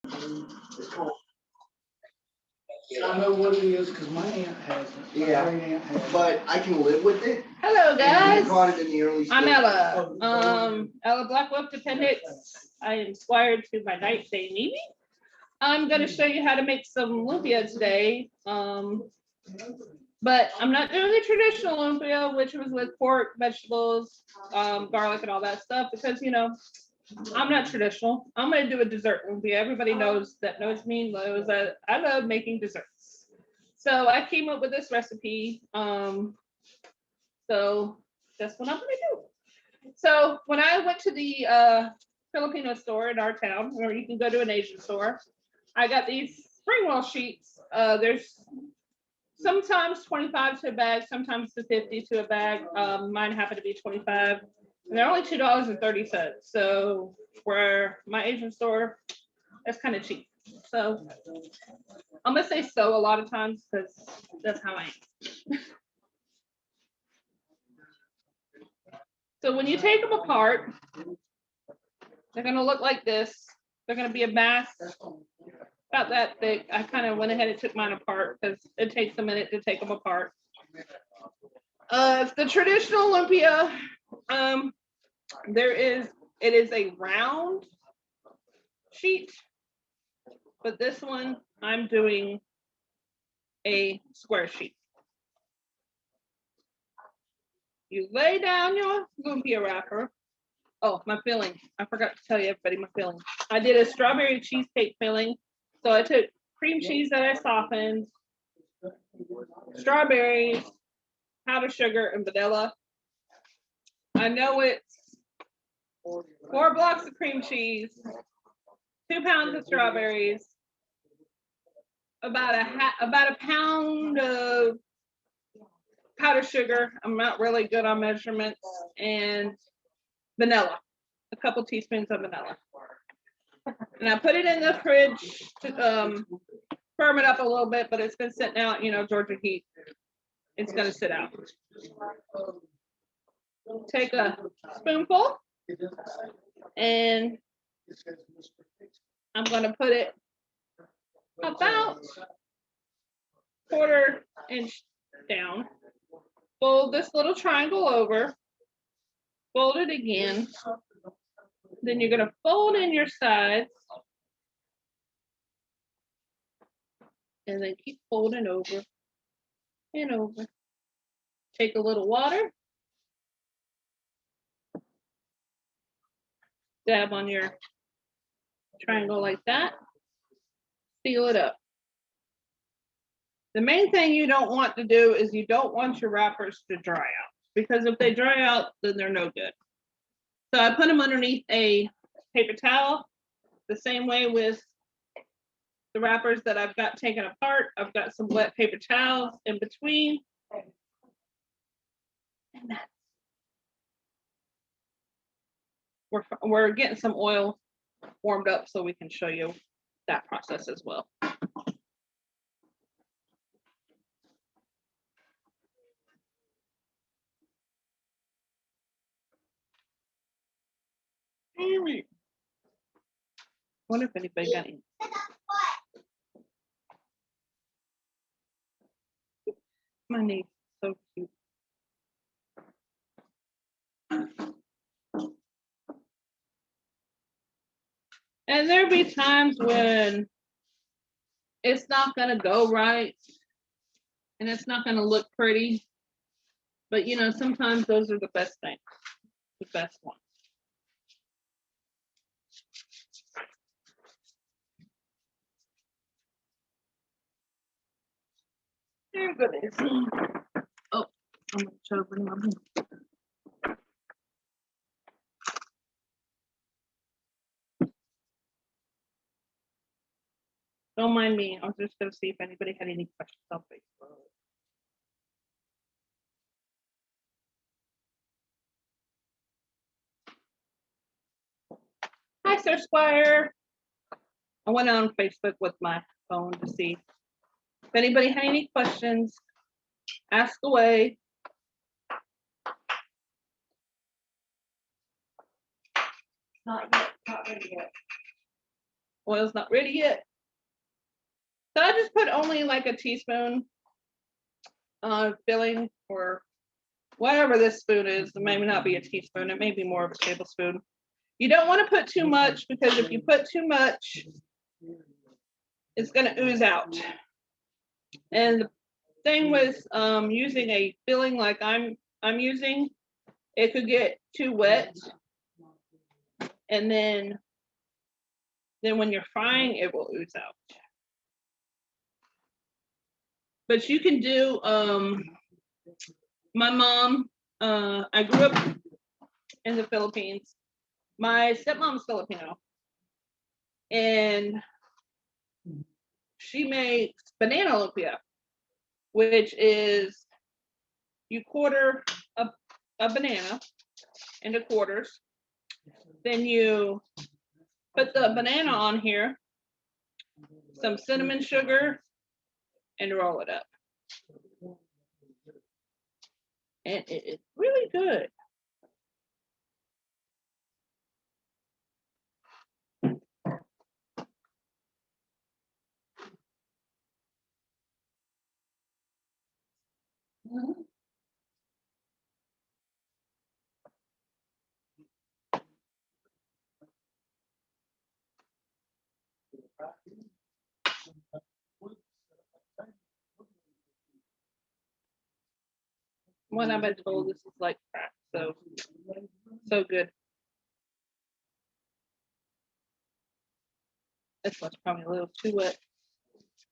I know what it is because my aunt has it. Yeah. My great aunt has it. But I can live with it. Hello, And guys. we caught it in the early I'm stages. Ella. Ella Black Wolf Appendix. I am squired to my night day meeting. I'm going to show you how to make some lumpia today. But I'm not doing the traditional lumpia, which was with pork, vegetables, garlic, and all that stuff, because you know I'm not traditional. I'm going to do a dessert lumpia. Everybody knows me knows that I love making desserts. So I came up with this recipe. So that's what I'm going to do. So when I went to the Filipino store in our town, or you can go to an Asian store, I got these spring roll sheets. There's sometimes 25 to a bag, sometimes to 50 to a bag. Mine happened to be 25. And they're only $2.30. So for my Asian store, that's kind of cheap. So I'm gonna say so a lot of times because that's how I am. So when you take them apart, they're gonna look like this. They're gonna be a mass about that thick. I kind of went ahead and took mine apart because it takes a minute to take them apart. The traditional lumpia, it is a round sheet, but this one I'm doing a square sheet. You lay down your lumpia wrapper. Oh, my filling. I forgot to tell you everybody my filling. I did a strawberry cheesecake filling. So I took cream cheese that I softened, strawberries, powdered sugar, and vanilla. I know it's 4 blocks of cream cheese, 2 pounds of strawberries, about a pound of powdered sugar. I'm not really good on measurements, and vanilla, a couple teaspoons of vanilla. And I put it in the fridge to firm it up a little bit, but it's been sitting out, you know, Georgia heat. It's gonna sit out. Take a spoonful and I'm gonna put it about 1/4 inch down. Fold this little triangle over, fold it again. Then you're gonna fold in your sides and then keep folding over and over. Take a little water, dab on your triangle like that, seal it up. The main thing you don't want to do is you don't want your wrappers to dry out, because if they dry out, then they're no good. So I put them underneath a paper towel, the same way with the wrappers that I've got taken apart. I've got some wet paper towels in between. And we're getting some oil warmed up so we can show you that process as well. Wonder if anybody got any. My niece, so cute. And there'll be times when it's not gonna go right and it's not gonna look pretty. But you know, sometimes those are the best things, the best ones. There goodness. Oh, I'm gonna try to bring my book. Don't mind me. I was just gonna see if anybody had any questions on Facebook. Hi, Sir Squire. I went on Facebook with my phone to see if anybody had any questions. Ask away. Not yet, not ready yet. oil's not ready yet. So I just put only like a teaspoon filling, or whatever this spoon is. It may not be a teaspoon, it may be more of a tablespoon. You don't want to put too much, because if you put too much, it's going to ooze out. And the thing with using a filling like I'm using, it could get too wet, and then when you're frying, it will ooze out. But you can do, my mom, I grew up in the Philippines. My stepmom's Filipino, and she makes banana lumpia, which is you quarter a banana into quarters. Then you put the banana on here, some cinnamon sugar, and roll it up. And it is really good. When I've been told, this is like crack, so good. This one's probably a little too wet,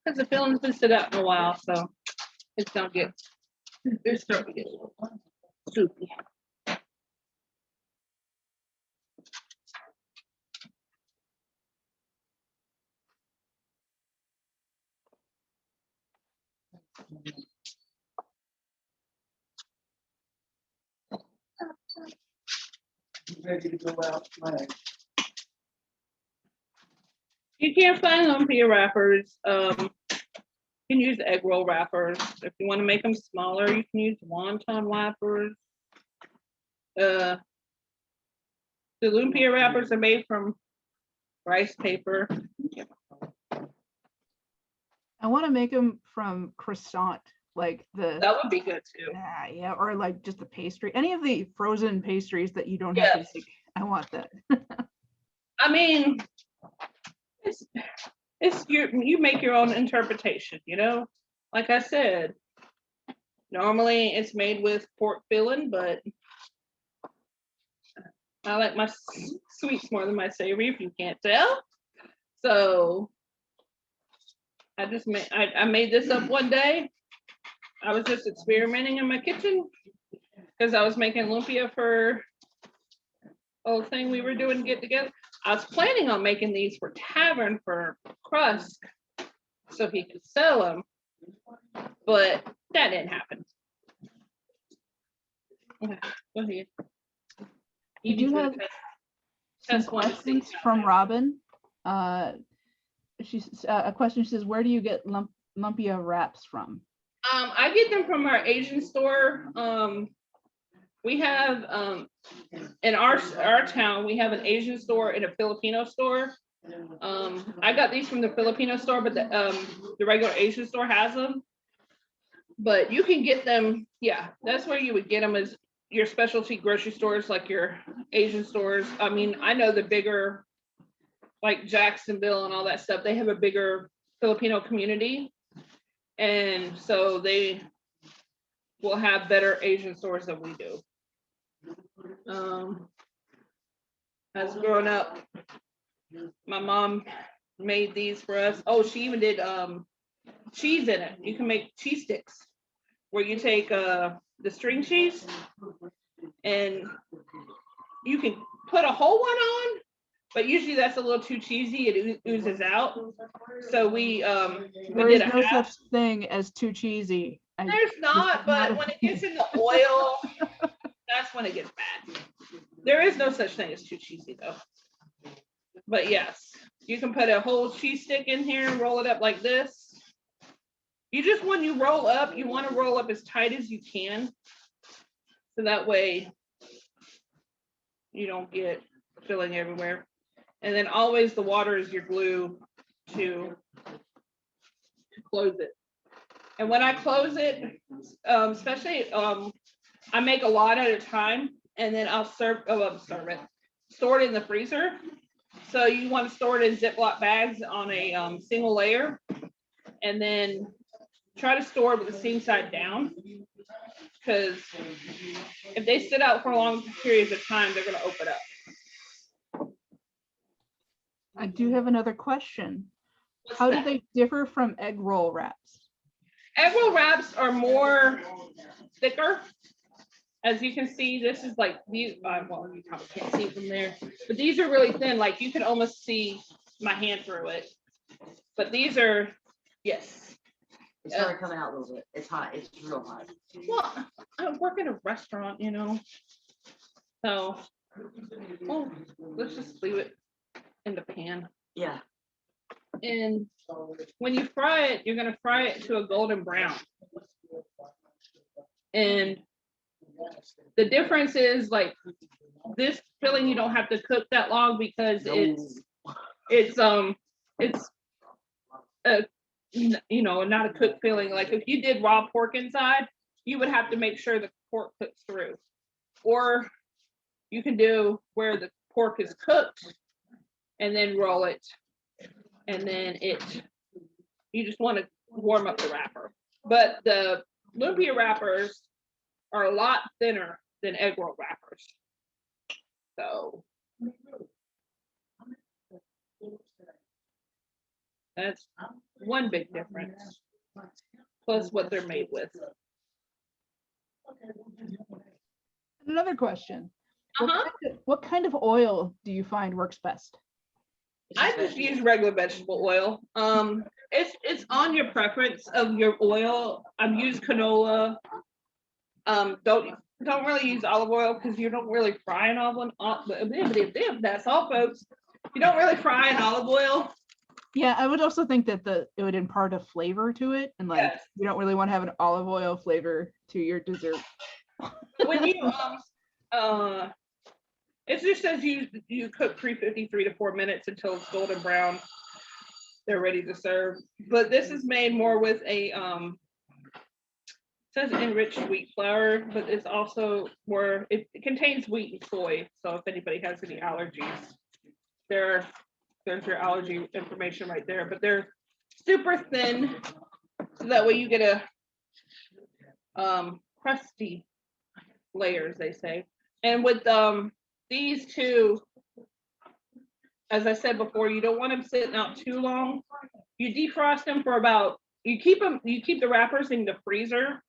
because the filling's been sit out in a while, so it's gonna get, it's starting to get soupy. Ready to go out tonight. You can't find lumpia wrappers. You can use egg roll wrappers. If you want to make them smaller, you can use wonton wrappers. The lumpia wrappers are made from rice paper. I want to make them from croissant, like That would be good too. yeah, or like just the pastry. Any of the frozen pastries that you don't have to make. I want that. I mean, it's you make your own interpretation, you know? Like I said, normally it's made with pork filling, but I like my sweets more than my savory, if you can't tell. So I just made, I made this up one day. I was just experimenting in my kitchen because I was making lumpia for a thing we were doing get together. I was planning on making these for Tavern for Krusk so he could sell them, but that didn't happen. Okay, go ahead. You do have some questions from Robin. She's a question. She says, "Where do you get lumpia wraps from?" I get them from our Asian store. We have in our town, we have an Asian store and a Filipino store. I got these from the Filipino store, but the regular Asian store has them. But you can get them, yeah, that's where you would get them, is your specialty grocery stores, like your Asian stores. I mean, I know the bigger, like Jacksonville and all that stuff, they have a bigger Filipino community. And so they will have better Asian stores than we do. As growing up, my mom made these for us. Oh, she even did cheese in it. You can make cheese sticks where you take the string cheese and you can put a whole one on, but usually that's a little too cheesy. It oozes out. So we There is no such thing as too cheesy. There's not, but when it gets in the oil, that's when it gets bad. There is no such thing as too cheesy though. But yes, you can put a whole cheese stick in here and roll it up like this. You just, when you roll up, you want to roll up as tight as you can. So that way you don't get filling everywhere. And then always the water is your glue to close it. And when I close it, especially I make a lot at a time, and then I'll store it in the freezer. So you want to store it in Ziploc bags on a single layer, and then try to store it with the seam side down, because if they sit out for long periods of time, they're going to open up. I do have another question. How do they differ from egg roll wraps? Egg roll wraps are more thicker. As you can see, this is like these. Well, you probably can't see from there, but these are really thin. Like you can almost see my hand through it. But these are, yes. It's starting coming out a little bit. It's hot. It's real hot. Well, I work in a restaurant, you know. So, well, let's just leave it in the pan. Yeah. And when you fry it, you're going to fry it to a golden brown. And the difference is, like, this filling you don't have to cook that long, because it's you know, not a cooked filling. Like if you did raw pork inside, you would have to make sure the pork cooks through. Or you can do where the pork is cooked and then roll it, and then you just want to warm up the wrapper. But the lumpia wrappers are a lot thinner than egg roll wrappers. So that's one big difference, plus what they're made with. Another question. Uh-huh. What kind of oil do you find works best? I just use regular vegetable oil. It's on your preference of your oil. I've used canola. Don't really use olive oil, because you don't really fry an olive oil. That's all, folks. You don't really fry an olive oil. Yeah, I would also think that it would impart a flavor to it, and like Yes. you don't really want to have an olive oil flavor to your dessert. When you it just says you cook 353 to 4 minutes until it's golden brown. They're ready to serve. But this is made more with a says enriched wheat flour, but it's also more, it contains wheat and soy. So if anybody has any allergies, there's your allergy information right there. But they're super thin, so that way you get a crusty layers, they say. And with these two, as I said before, you don't want them sitting out too long. You defrost them for about, you keep the wrappers in the freezer,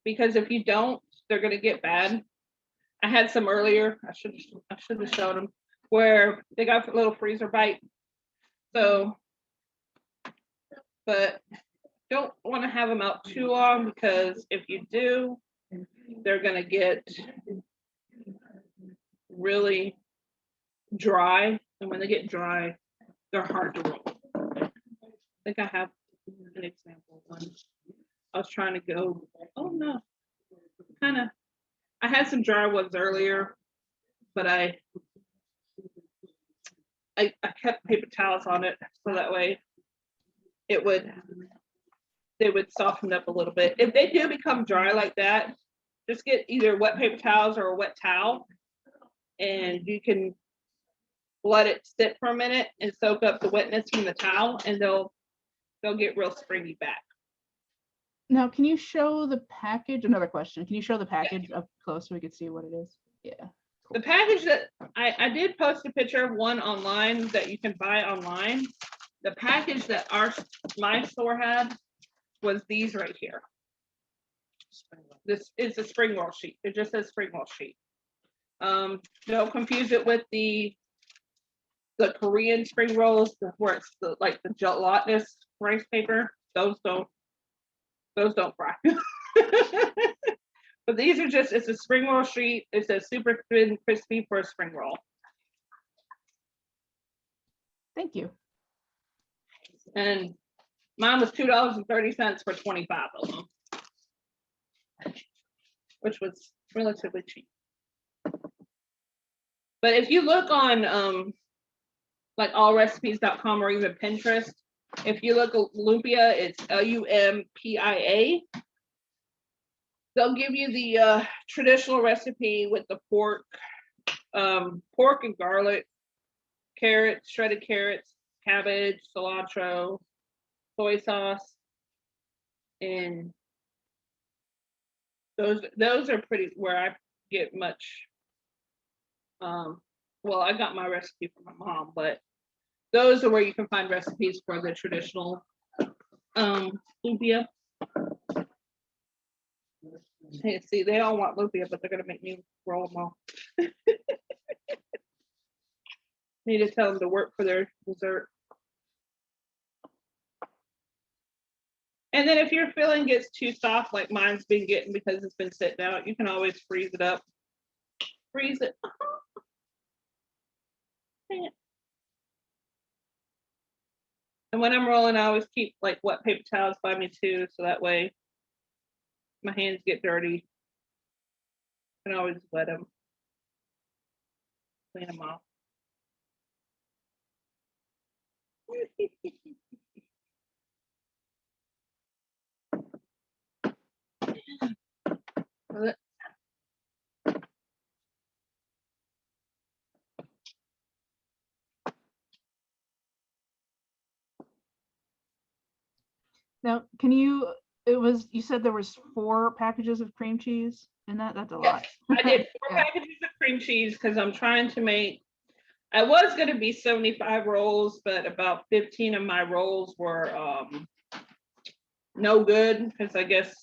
because if you don't, they're gonna get bad. I had some earlier. I should have shown them where they got a little freezer bite. So, but don't want to have them out too long, because if you do, they're gonna get really dry, and when they get dry, they're hard to roll. I think I have an example of one. I was trying to go, oh no, I had some dry ones earlier, but I kept paper towels on it, so that way they would soften up a little bit. If they do become dry like that, just get either wet paper towels or a wet towel, and you can let it sit for a minute and soak up the wetness from the towel, and they'll get real springy back. Now, can you show the package? Another question. Can you show the package up close so we can see what it is? Yeah. The package that I did post a picture of one online that you can buy online. The package that my store had was these right here. This is a spring roll sheet. It just says spring roll sheet. Don't confuse it with the Korean spring rolls, where it's like the gelatinous rice paper. Those don't fry. But these are just, it's a spring roll sheet. It says super thin, crispy for a spring roll. Thank you. And mine was $2.30 for 25 of them, which was relatively cheap. But if you look on like allrecipes.com or even Pinterest. If you look at Lumpia, it's Lumpia. They'll give you the traditional recipe with the pork and garlic, carrots, shredded carrots, cabbage, cilantro, soy sauce, and those are pretty where I get much. Well, I got my recipe from my mom, but those are where you can find recipes for the traditional lumpia. Hey, see, they all want lumpia, but they're gonna make me roll them all. Need to tell them to work for their dessert. And then if your filling gets too soft, like mine's been getting because it's been sitting out, you can always freeze it up. Freeze it. Dang it. And when I'm rolling, I always keep like wet paper towels by me too, so that way my hands get dirty. I can always wet them, clean them off. Now, can you, you said there was 4 packages of cream cheese in that? That's a lot. I did 4 Yeah. packages of cream cheese because I'm trying to make, I was going to be 75 rolls, but about 15 of my rolls were no good because I guess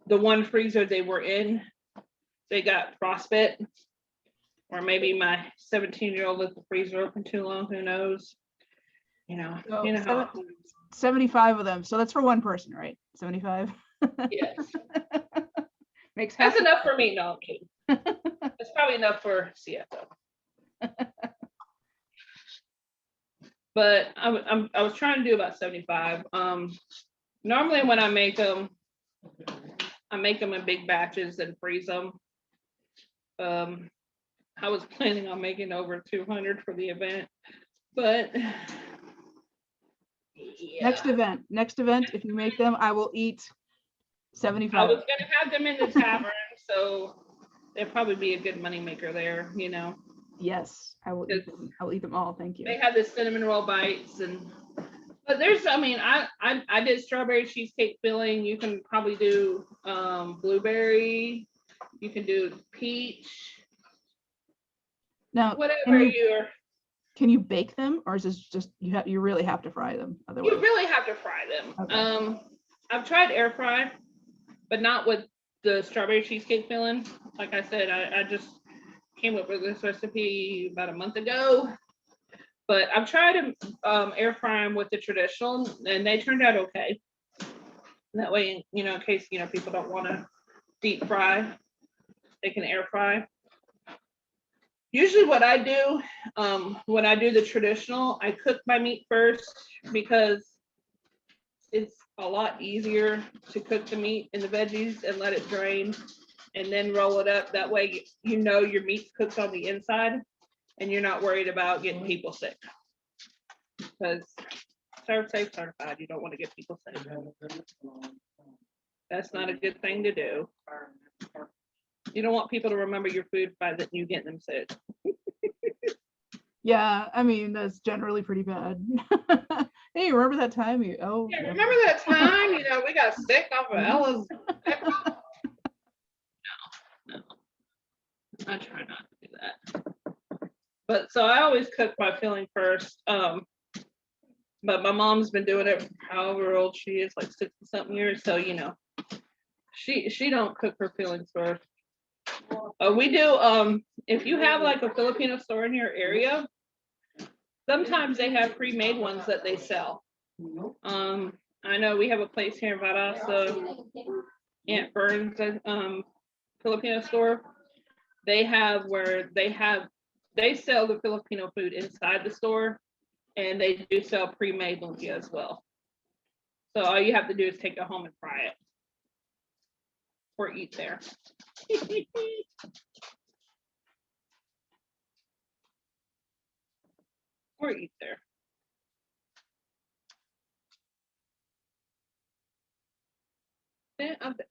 the one freezer they were in, they got frostbite. Or maybe my 17-year-old left the freezer open too long, who knows? You know, So you know how 75 of them. So that's for one person, right? 75. yes. Makes half. That's enough for me. No, I'm kidding. It's probably enough for CFO. But I was trying to do about 75. Normally when I make them in big batches and freeze them. I was planning on making over 200 for the event, but yeah. Next event, if you make them, I will eat 75. I was gonna have them in the tavern, so it'd probably be a good money maker there, you know. Yes, I will eat them. I will eat them all. Thank you. They have the cinnamon roll bites but there's, I mean, I did strawberry cheesecake filling. You can probably do blueberry. You can do peach. Now, Whatever can you bake them, or is this just you really have to fry them? Otherwise, you really have to fry them. Okay. I've tried air fry, but not with the strawberry cheesecake filling. Like I said, I just came up with this recipe about a month ago. But I've tried to air fry them with the traditional, and they turned out okay. That way, you know, in case, you know, people don't want to deep fry, they can air fry. Usually what I do, when I do the traditional, I cook my meat first because it's a lot easier to cook the meat and the veggies and let it drain and then roll it up. That way, you know, your meat's cooked on the inside and you're not worried about getting people sick. Because serve safe, certified, you don't want to get people sick. That's not a good thing to do. You don't want people to remember your food by that you getting them sick. Yeah, I mean, that's generally pretty bad. Hey, remember that time Yeah, remember that time, you know, we got sick off of Ella's. No. I try not to do that. But so I always cook my filling first. But my mom's been doing it however old she is, like 60-something years. So, you know, she don't cook her fillings first. We do, if you have like a Filipino store in your area, sometimes they have pre-made ones that they sell. I know we have a place here in Valdosta, Aunt Burns, Filipino store. They have where they sell the Filipino food inside the store, and they do sell pre-made lumpia as well. So all you have to do is take it home and fry it or eat there. or eat there.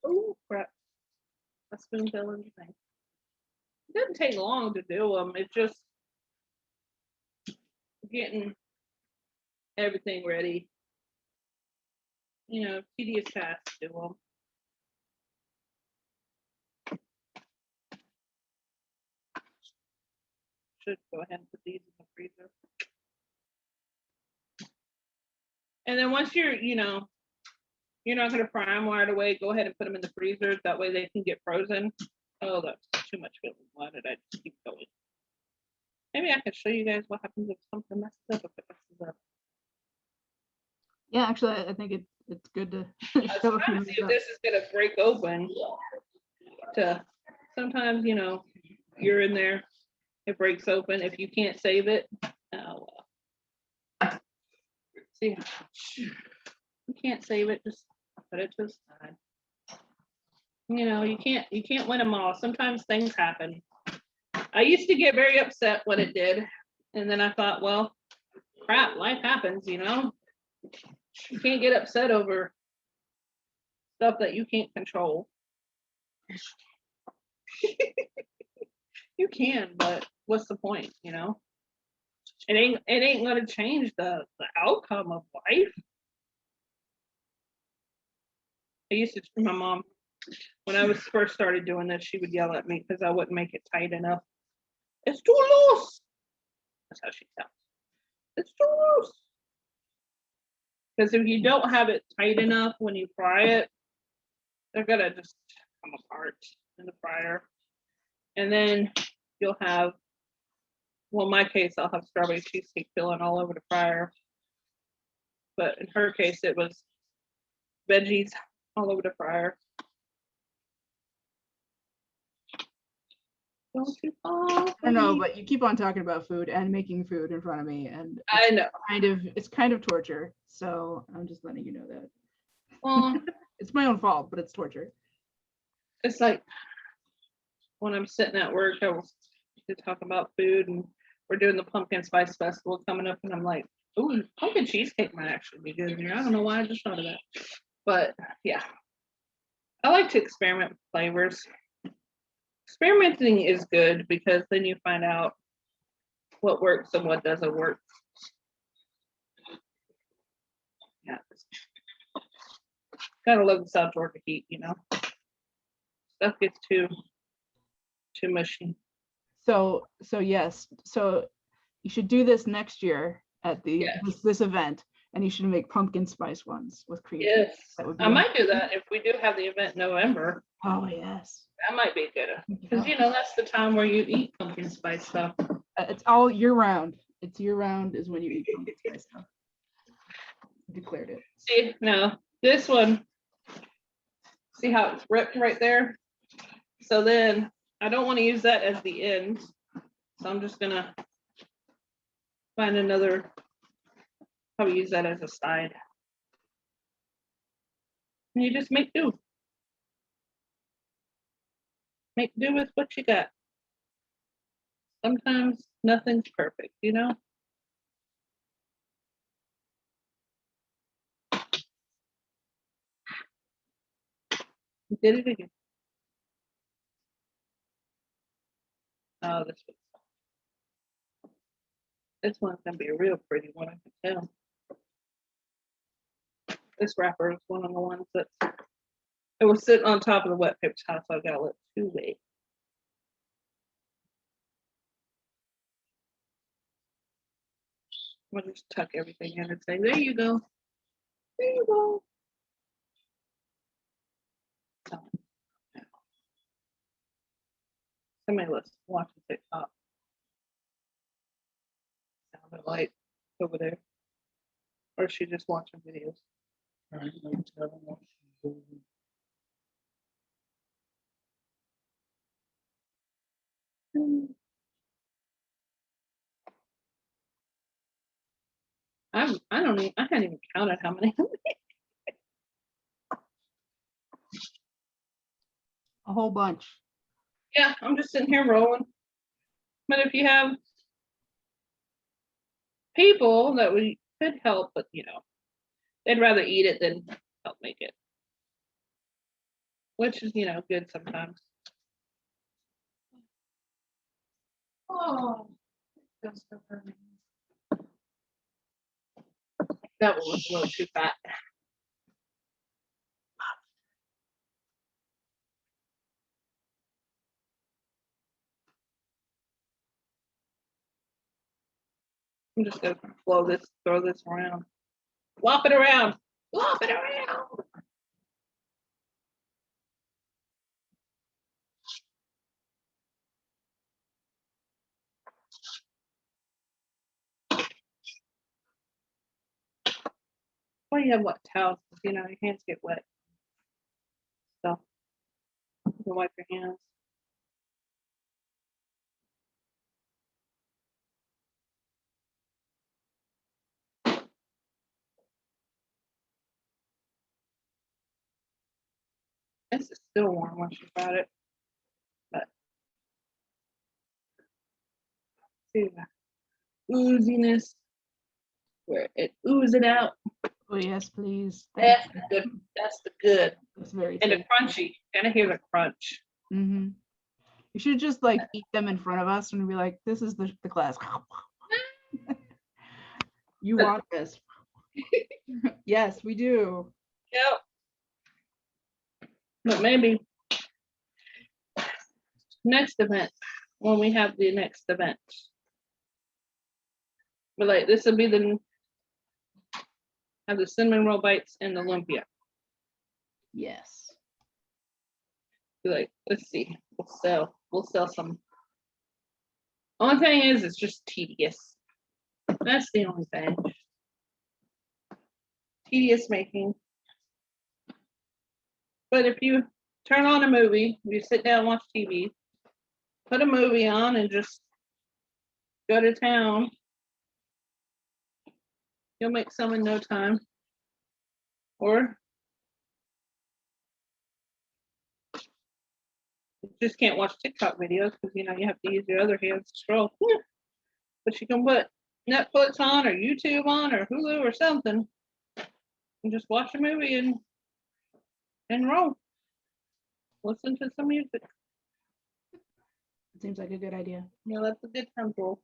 Oh crap! A spoon fell in the thing. It doesn't take long to do them. It's just getting everything ready. You know, tedious task to do them. Should go ahead and put these in the freezer. And then once you're not going to fry them right away, go ahead and put them in the freezer. That way they can get frozen. Oh, that's too much filling. Why did I just keep going? Maybe I could show you guys what happens if something messes up. If it messes up. Yeah, actually, I think it's good to I was show trying to see if this is going to break open. Sometimes, you're in there, it breaks open. If you can't save it, oh well. See, you can't save it, just put it to the side. You can't win them all. Sometimes things happen. I used to get very upset when it did, and then I thought, well, crap, life happens. You can't get upset over stuff that you can't control. You can, but what's the point? It ain't gonna change the outcome of life. I used to, my mom, when I was first started doing this, she would yell at me because I wouldn't make it tight enough. It's too loose. That's how she sounds. It's too loose. Because if you don't have it tight enough when you fry it, they're gonna just come apart in the fryer. And then you'll have, well, in my case, I'll have strawberry cheesecake filling all over the fryer. But in her case, it was veggies all over the fryer. Don't you fall I don't know, but you keep on talking about food and making food in front of me, and I know. it's kind of torture. So I'm just letting you know that. Well, It's my own fault, but it's torture. it's like when I'm sitting at work, I was to talk about food, and we're doing the pumpkin spice festival coming up, and I'm like, ooh, pumpkin cheesecake might actually be good here. I don't know why I just thought of that, but yeah, I like to experiment with flavors. Experimenting is good because then you find out what works and what doesn't work. Yeah, gotta love this outdoor heat, Stuff gets too mushy. So yes, so you should do this next year at this event, and you should make pumpkin spice ones with cream. Yes, That would be I might do that if we do have the event in November. Oh yes. That might be good because that's the time where you eat pumpkin spice stuff. It's all year round. It's year round is when you eat pumpkin spice stuff. Declared it. See, now this one, see how it's ripped right there? So then I don't want to use that as the end. So I'm just gonna find another, probably use that as a side. And you just make do. Make do with what you got. Sometimes nothing's perfect, You did it again. Oh, this one's gonna be a real pretty one, I can tell. This wrapper is one of the ones that it was sitting on top of the wet paper towel, so I gotta let it wait. I'm gonna just tuck everything in and say, there you go. There you go. Somebody was watching TikTok. Sounded like over there. Or is she just watching videos? I hadn't even counted how many. A whole bunch. Yeah, I'm just sitting here rolling. But if you have people that we could help, but they'd rather eat it than help make it, which is good sometimes. Oh, feels so burning. That one was a little too fat. I'm just gonna throw this around. Flop it around. Flop it around. Why you have wet towels? Your hands get wet. So you can wipe your hands. This is still warm once you got it. But see that ooziness where it oozing out. Oh, yes, please. Thank That's you. the good. That's the good. It's very And the tasty. crunchy. Kind of hear the crunch. Mm-hmm. You should just like eat them in front of us and be like, this is the class. You want this. Yes, we do. Yep. But maybe next event, when we have the next event. But like this will be have the cinnamon roll bites and the lumpia. Yes. Be like, let's see, we'll sell some. Only thing is it's just tedious. That's the only thing. Tedious making. But if you turn on a movie, you sit down and watch TV, put a movie on and just go to town, you'll make some in no time. Or you just can't watch TikTok videos because you have to use your other hands to scroll. But you can put Netflix on or YouTube on or Hulu or something and just watch a movie and roll. Listen to some music. Seems like a good idea. That's a good time roll.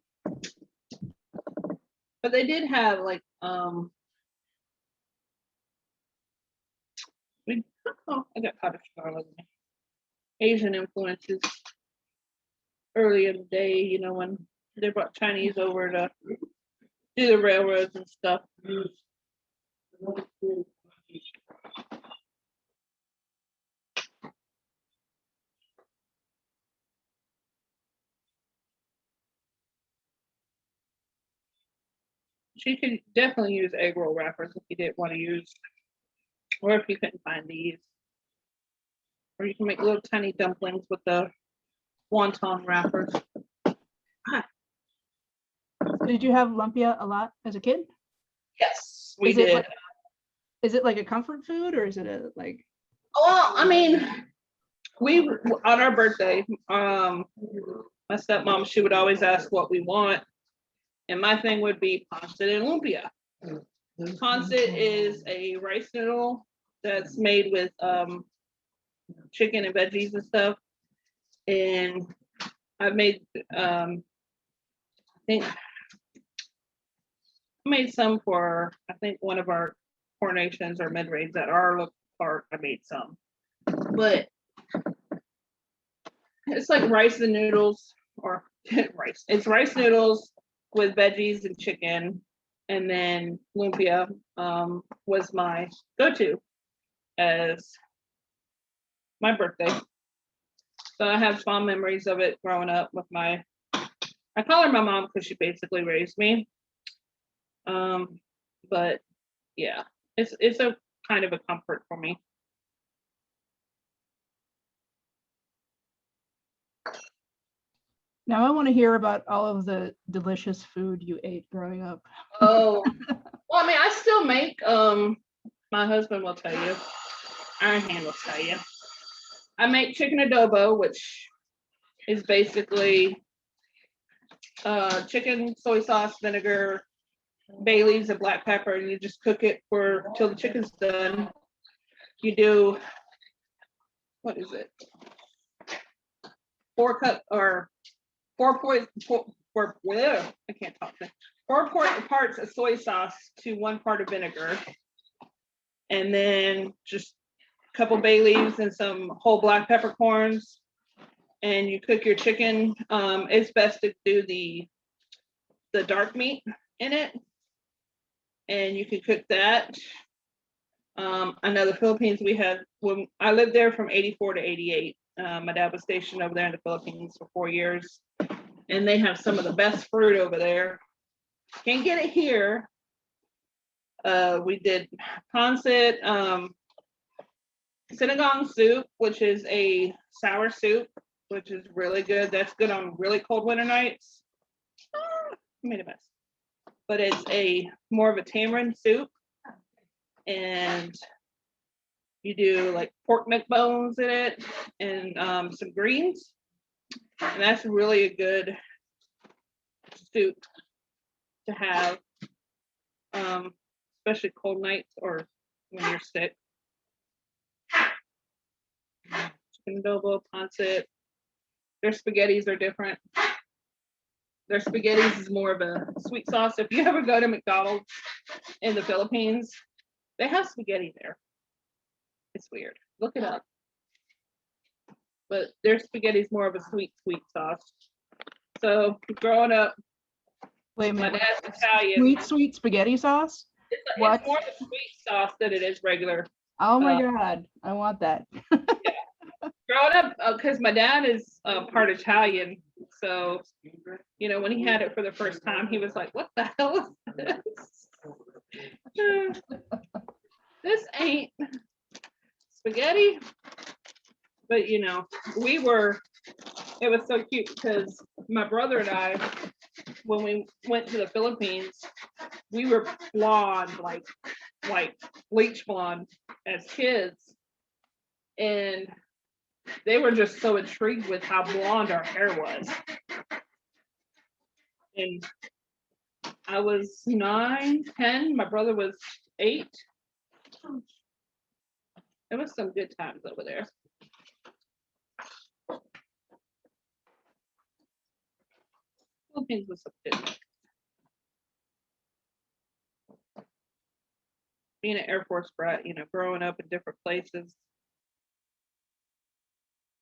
But they did have like I got cottage garlic. Asian influences early in the day, when they brought Chinese over to do the railroads and stuff. She could definitely use egg roll wrappers if you didn't want to use, or if you couldn't find these. Or you can make little tiny dumplings with the wonton wrappers. Did you have lumpia a lot as a kid? Yes, we Is it did. Is it like a comfort food or is it a like? Well, I mean, we on our birthday, my stepmom, she would always ask what we want, and my thing would be pancit and lumpia. Pancit is a rice noodle that's made with chicken and veggies and stuff, and I've made I think I made some for one of our coronations or mid-range at our park. I made some, but it's like rice and noodles or rice. It's rice noodles with veggies and chicken, and then lumpia was my go-to as my birthday. So I have fond memories of it growing up with I call her my mom because she basically raised me. But yeah, it's a kind of a comfort for me. Now I want to hear about all of the delicious food you ate growing up. Oh, well, I mean, I still make, my husband will tell you, Iron Hand will tell you. I make chicken adobo, which is basically chicken, soy sauce, vinegar, bay leaves and black pepper, and you just cook it for till the chicken's done. You do, what is it? 4 cup or 4 I can't talk. 4 parts of soy sauce to 1 part of vinegar, and then just a couple bay leaves and some whole black peppercorns, and you cook your chicken. It's best to do the dark meat in it, and you can cook that. I know the Philippines, we had, when I lived there from 84 to 88, my dad was stationed over there in the Philippines for 4 years, and they have some of the best fruit over there. Can't get it here. We did pancit, sinigang soup, which is a sour soup, which is really good. That's good on really cold winter nights. I made a mess. But it's more of a tamarind soup. And you do like pork neck bones in it and some greens. And that's really a good soup to have, especially cold nights or when you're sick. Chicken adobo, pancit. Their spaghettis are different. Their spaghettis is more of a sweet sauce. If you ever go to McDonald's in the Philippines, they have spaghetti there. It's weird. Look it up. But their spaghetti is more of a sweet sauce. So growing up, Wait a my minute. dad's Italian. Sweet spaghetti sauce? It's What? more of a sweet sauce than it is regular. Oh my God, I want that. Growing up, because my dad is part Italian, so when he had it for the first time, he was like, "What the hell is this? This ain't spaghetti." But it was so cute because my brother and I, when we went to the Philippines, we were blonde, like bleach blonde as kids, and they were just so intrigued with how blonde our hair was. And I was 9, 10, my brother was 8. It was some good times over there. Philippines was some good. Being an Air Force brat, growing up in different places.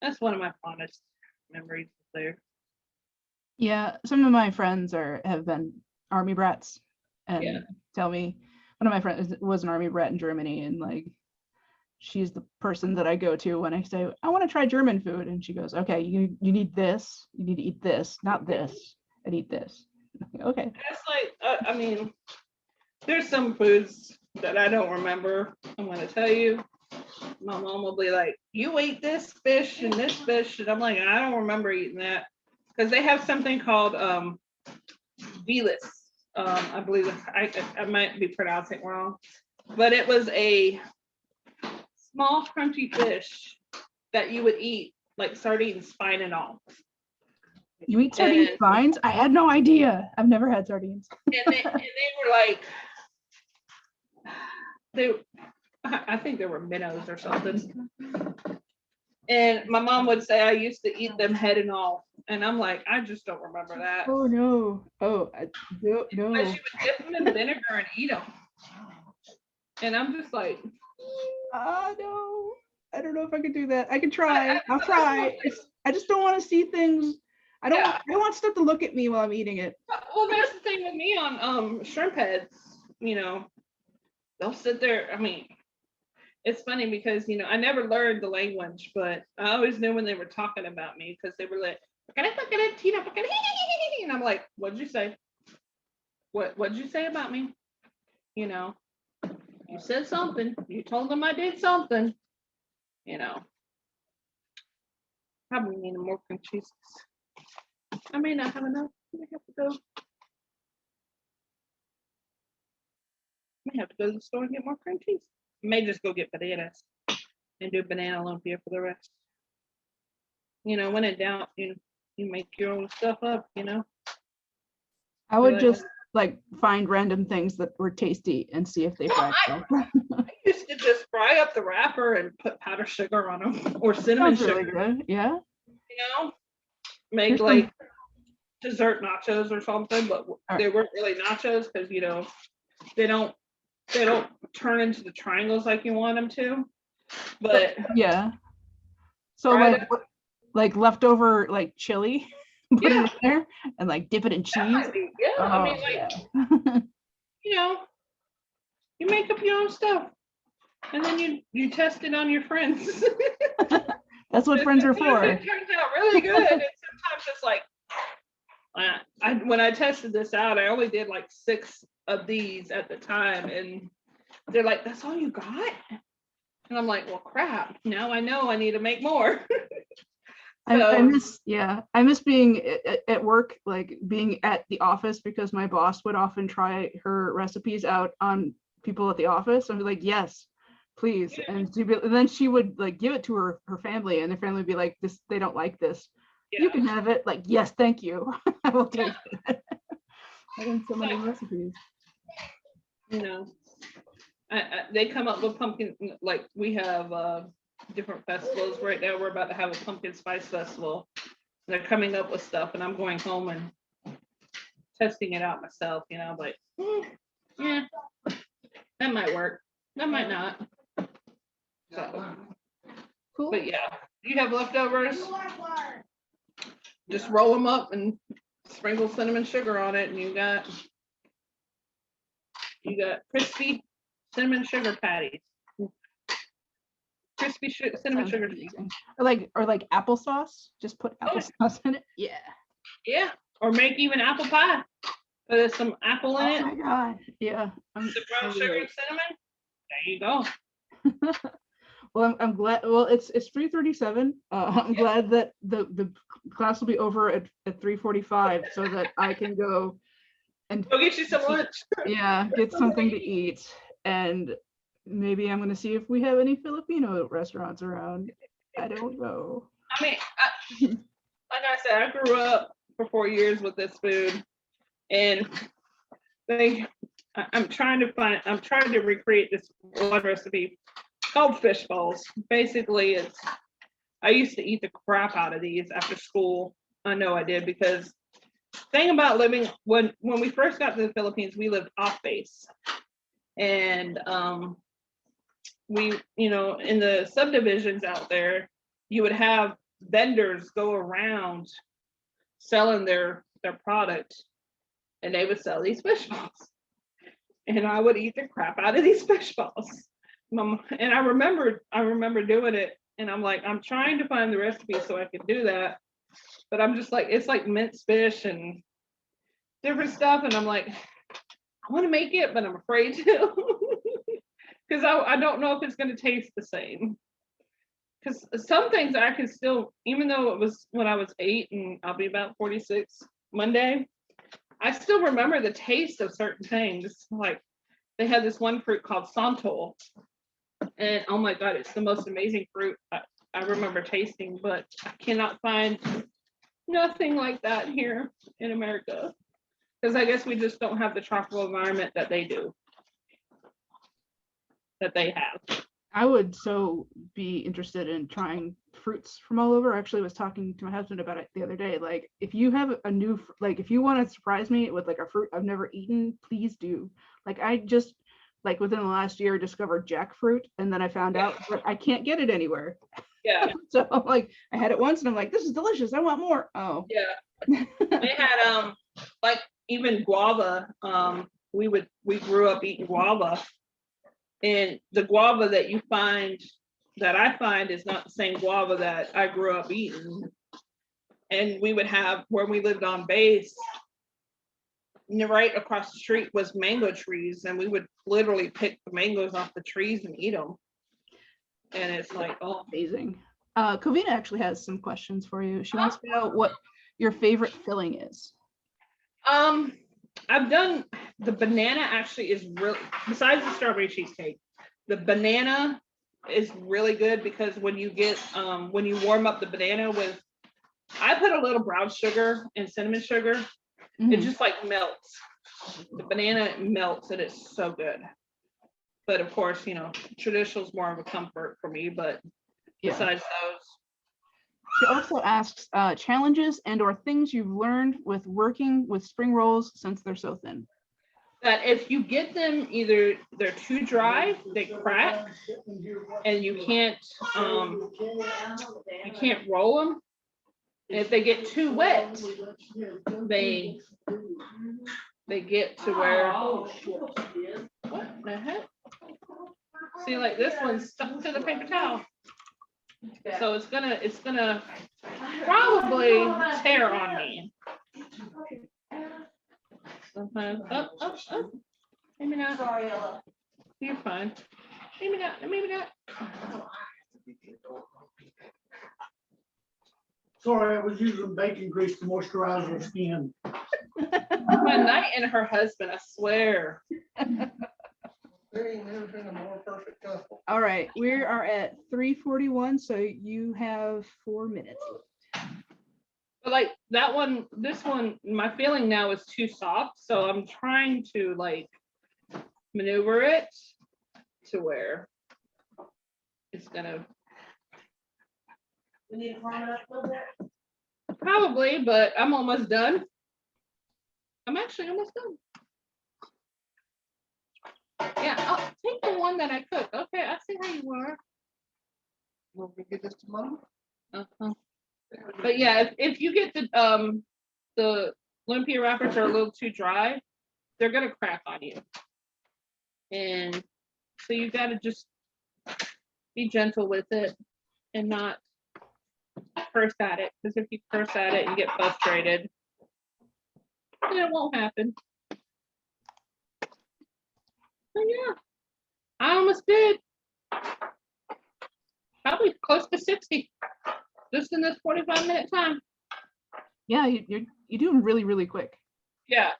That's one of my fondest memories there. Yeah, some of my friends have been Army brats and tell me, one of my friends was an Army brat in Germany, and like she's the person that I go to when I say I want to try German food, and she goes, okay, you need this, you need to eat this, not this, and eat this. Okay. It's like there's some foods that I don't remember. I'm going to tell you. My mom will be like, "You ate this fish and this fish," and I'm like, "I don't remember eating that," because they have something called Velis. I believe I might be pronouncing it wrong, but it was a small crunchy fish that you would eat like sardines, spine and all. You eat sardines spines? I had no idea. I've never had sardines. And they were like, I think they were minnows or something. And my mom would say I used to eat them head and all. And I'm like, I just don't remember that. Oh no. Oh, no. But she would dip them in vinegar and eat them. And I'm just like, no. I don't know if I could do that. I can try. I'll try. I just don't want to see things. I don't want stuff to look at me while I'm eating it. Well, that's the thing with me on shrimp heads, they'll sit there. It's funny because, I never learned the language, but I always knew when they were talking about me because they were like, and I'm like, what'd you say? What'd you say about me? You said something. You told them I did something. Probably need more cream cheese. I may not have enough. I have to go. May have to go to the store and get more cream cheese. May just go get bananas and do banana lumpia for the rest. When in doubt, you make your own stuff up. I would just like find random things that were tasty and see if they fry I well. used to just fry up the wrapper and put powdered sugar on them or cinnamon Sounds really sugar, good. Yeah. you know, make Here's like dessert nachos or something, but Alright. they weren't really nachos because, you know, they don't turn into the triangles like you want them to. But Yeah. So Fried like like leftover like chili, put it Yeah. in there and like dip it in that cheese. might be, yeah, I mean, like, yeah. you know, you make up your own stuff and then you test it on your friends. That's what friends are Sometimes for. it turns out really good, and sometimes it's like, when I tested this out, I only did like 6 of these at the time, and they're like, "That's all you got?" And I'm like, "Well, crap! Now I know I need to make more." I miss being at work, like being at the office, because my boss would often try her recipes out on people at the office and be like, yes, please. And then she would like give it to her family, and their family would be like, this, they don't like this. You Yeah. can have it. Like, yes, thank you. I will take it. I did so many recipes. You know, they come up with pumpkin, like we have different festivals right now. We're about to have a pumpkin spice festival. They're coming up with stuff, and I'm going home and testing it out myself, you know, but yeah, that might work, that might not. So, Cool. but yeah, you have leftovers, just roll them up and sprinkle cinnamon sugar on it, and you got crispy cinnamon sugar patties. Crispy cinnamon Sounds sugar. amazing. Or like applesauce. Just put applesauce in it. Yeah. Yeah, or make even apple pie. Put some apple in Oh it. my god. Yeah. Some brown sugar and cinnamon. There you go. Well, I'm glad. Well, it's 3:37. I'm glad that the class will be over at 3:45, so that I can go and Go get you some lunch. get something to eat. And maybe I'm gonna see if we have any Filipino restaurants around. I don't know. I mean, like I said, I grew up for 4 years with this food, and I'm trying to recreate this one recipe called fish balls. Basically, I used to eat the crap out of these after school. I know I did, because thing about living, when we first got to the Philippines, we lived off base, and we, you know, in the subdivisions out there, you would have vendors go around selling their product, and they would sell these fish balls, and I would eat the crap out of these fish balls. And I remember doing it, and I'm like, I'm trying to find the recipe so I can do that, but I'm just like, it's like minced fish and different stuff, and I'm like, I want to make it, but I'm afraid to, because I don't know if it's going to taste the same. Because some things I can still, even though it was when I was 8 and I'll be about 46 Monday, I still remember the taste of certain things. Like they had this one fruit called Santo, and oh my God, it's the most amazing fruit I remember tasting, but I cannot find nothing like that here in America, because I guess we just don't have the tropical environment that they do, that they have. I would so be interested in trying fruits from all over. I actually was talking to my husband about it the other day. Like, if you have a new, like, if you want to surprise me with like a fruit I've never eaten, please do. Like, I just, like, within the last year discovered jackfruit, and then I found out that I can't get it anywhere. Yeah. So I'm like, I had it once and I'm like, this is delicious, I want more. Oh. Yeah. They had like even guava. We grew up eating guava. And the guava that I find is not the same guava that I grew up eating. And we would have, where we lived on base, right across the street was mango trees, and we would literally pick the mangoes off the trees and eat them. And it's like, oh, amazing. Covina actually has some questions for you. She wants to know what your favorite filling is. I've done the banana. Actually is really, besides the strawberry cheesecake, the banana is really good, because when you warm up the banana with, I put a little brown sugar and cinnamon sugar, it just like melts. The banana melts and it's so good. But of course, you know, traditional is more of a comfort for me, but Yeah. besides those, She also asks challenges and or things you've learned with working with spring rolls since they're so thin. that if you get them either they're too dry, they crack, and you can't roll them. And if they get too wet, they get to where, what the heck? See, like this one's stuck to the paper towel. So it's gonna probably tear on me. Sometimes, maybe not. You're fine. Maybe not, maybe not. Sorry, I was using bacon grease to moisturize her skin. My night and her husband, I swear. There ain't never been a more perfect couple. All right, we are at 3:41, so you have 4 minutes. But like that one, this one, my feeling now is too soft, so I'm trying to like maneuver it to where it's gonna. We need to warm it up a little bit. Probably, but I'm almost done. I'm actually almost done. Yeah, I'll take the one that I cooked. Okay, I see how you were. Want me to get this to mom? Uh-huh. But yeah, if you get the lumpia wrappers are a little too dry, they're gonna crack on you. And so you gotta just be gentle with it and not curse at it. Because if you curse at it and get frustrated, then it won't happen. But yeah, I almost did. Probably close to 60. Just in this 45-minute time. Yeah, you're doing really, really quick. Yeah.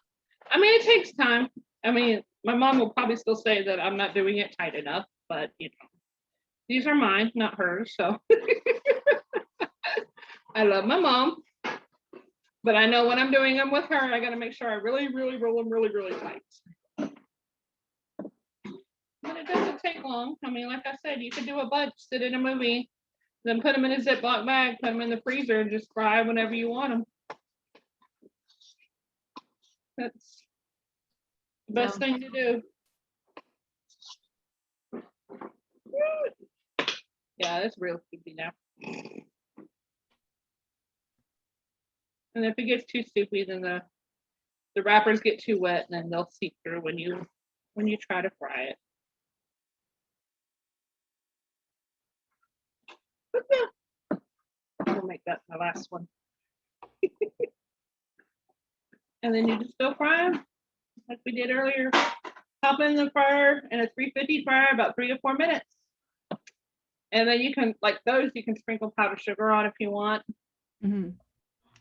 I mean, it takes time. I mean, my mom will probably still say that I'm not doing it tight enough, but you know, these are mine, not hers. So I love my mom, but I know when I'm doing them with her, I got to make sure I really, really roll them really, really tight. But it doesn't take long. I mean, like I said, you could do a bunch, sit in a movie, then put them in a Ziploc bag, put them in the freezer, and just fry whenever you want them. That's the best thing to do. Yeah, it's real soupy now. And if it gets too soupy, then the wrappers get too wet, and then they'll seep through when you try to fry it. But yeah, I'll make that my last one. And then you just go fry them like we did earlier. Pop in the fryer in a 350 fryer about 3 to 4 minutes. And then you can, like those, you can sprinkle powdered sugar on if you want. Mm-hmm.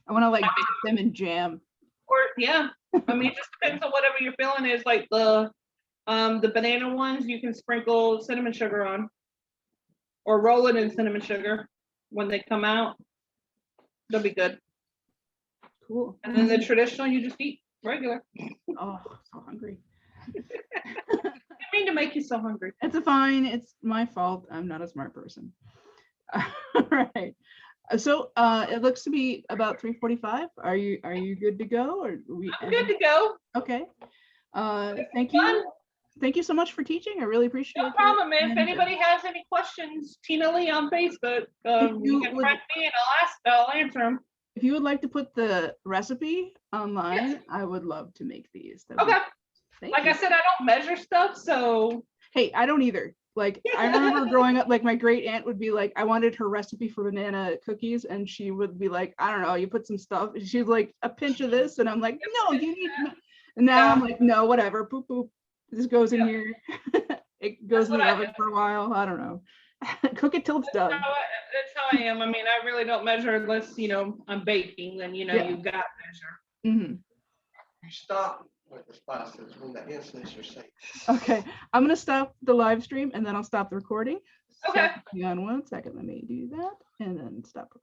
I want to like dip them in jam. Or yeah, I mean, it just depends on whatever you're feeling is. Like the banana ones, you can sprinkle cinnamon sugar on, or roll it in cinnamon sugar when they come out. They'll be good. Cool. And then the traditional, you just eat regular. Oh, so hungry. I mean to make you so hungry. It's fine. It's my fault. I'm not a smart person. All right. So it looks to be about 3:45. Are you good to go? Or I'm good to go. Okay. Thank you. Thank you so much for teaching. I really appreciate it. No problem, man. If anybody has any questions, Tina Lee on Facebook. You can write me and I'll answer them. If you would like to put the recipe online, yes, I would love to make these. Okay. Like I said, I don't measure stuff, so. Hey, I don't either. Like I remember growing up, like my great aunt would be like, I wanted her recipe for banana cookies, and she would be like, I don't know, you put some stuff. She's like, a pinch of this, and I'm like, no, you need. And now I'm like, no, whatever, poop poop. This goes in here. It goes in the oven for a while. I don't know. Cook it till it's done. That's how I am. I mean, I really don't measure unless I'm baking. Then you got to measure. Mm-hmm. You stop with the spices when the incense are safe. Okay, I'm gonna stop the live stream and then I'll stop the recording. Okay. So, hang on one second. Let me do that and then stop.